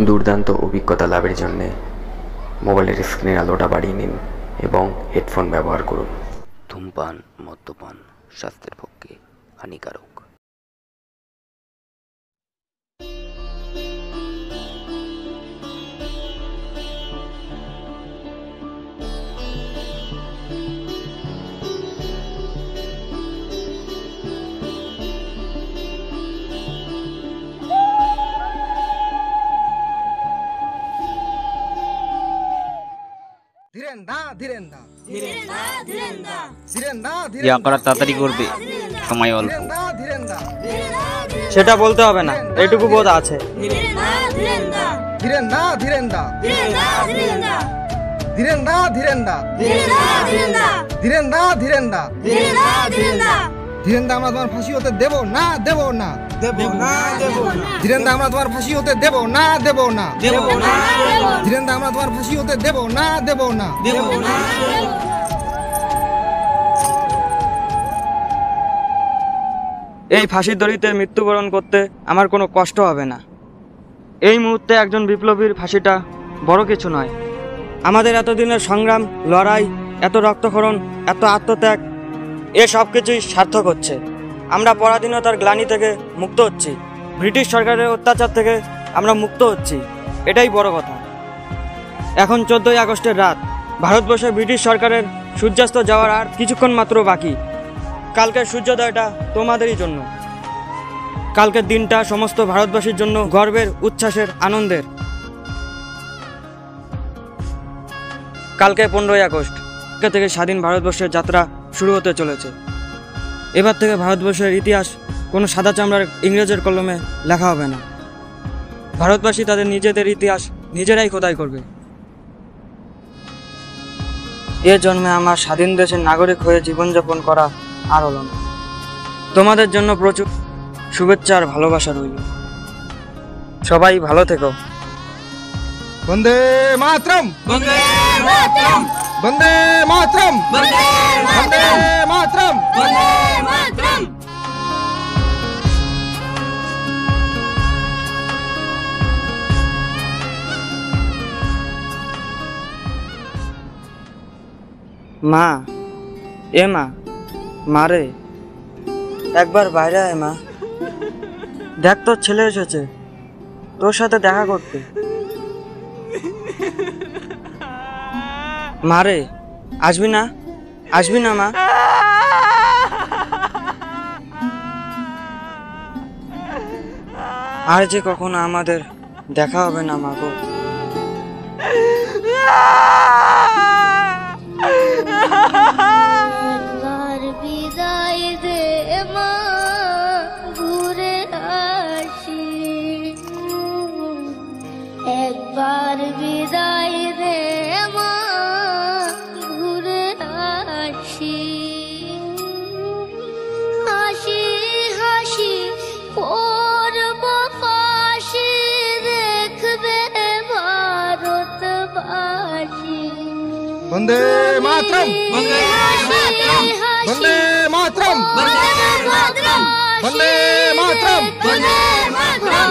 দুর্দান্ত অভিজ্ঞতা লাভের জন্যে মোবাইলের স্ক্রিনের আলোটা বাড়িয়ে নিন এবং হেডফোন ব্যবহার করুন। ধূমপান, মদ্যপান স্বাস্থ্যের পক্ষে হানিকারক। তাড়াতাড়ি করবে, সময় অল্প। সেটা বলতে হবে না, এইটুকু বোধ আছে। ধীরেন্দা, আমরা তোমার ফাঁসি হতে দেব না, দেব না, দেব না, দেব না। ধীরেন্দা, আমরা তোমার ফাঁসি হতে দেব না, দেব না, দেব না। ধীরেন্দা, আমরা তোমার ফাঁসি হতে দেব না, দেব না, দেব না। এই ফাঁসির দড়িতে মৃত্যুবরণ করতে আমার কোনো কষ্ট হবে না। এই মুহূর্তে একজন বিপ্লবীর ফাঁসিটা বড় কিছু নয়। আমাদের এতদিনের সংগ্রাম, লড়াই, এত রক্তক্ষরণ, এত আত্মত্যাগ, এ সব কিছুই সার্থক হচ্ছে। আমরা পরাধীনতার গ্লানি থেকে মুক্ত হচ্ছি, ব্রিটিশ সরকারের অত্যাচার থেকে আমরা মুক্ত হচ্ছি, এটাই বড় কথা। এখন 14ই আগস্টের রাত। ভারতবর্ষে ব্রিটিশ সরকারের সূর্যাস্ত যাওয়ার আর কিছুক্ষণ মাত্র বাকি। কালকের সূর্যোদয়টা তোমাদেরই জন্য। কালকের দিনটা সমস্ত ভারতবাসীর জন্য গর্বের, উচ্ছ্বাসের, আনন্দের। কালকে 15ই আগস্ট থেকে স্বাধীন ভারতবর্ষের যাত্রা শুরু হতে চলেছে। এবার থেকে ভারতবর্ষের ইতিহাস কোনো সাদা চামড়ার ইংরেজের কলমে লেখা হবে না। ভারতবাসী তাদের নিজেদের ইতিহাস নিজেরাই খোদাই করবে। এ জন্মে আমার স্বাধীন দেশের নাগরিক হয়ে জীবনযাপন করা আর হলো না। তোমাদের জন্য প্রচুর শুভেচ্ছা আর ভালোবাসা রইল। সবাই ভালো থেকো। বন্দে মাতরম, বন্দে মাতরম, বন্দে মাতরম, বন্দে মাতরম, বন্দে মাতরম। মা, এ মা, মারে একবার বাইরে আয় মা। দেখ, তোর ছেলে এসেছে তোর সাথে দেখা করতে। মারে, আসবি না? আসবি না মা? আর যে কখনো আমাদের দেখা হবে না মা গো। একবার বিদায় দে মা, ঘুরে আসি। একবার বিদায় দে মা, ঘুরে আসি। হাসি হাসি করব ফাঁসি, দেখবে ভারতবাসী। বন্দে মাতরম, বন্দে মাতরম, বন্দে মাতরম, বন্দে মাতরম, বন্দে মাতরম, বন্দে মাতরম।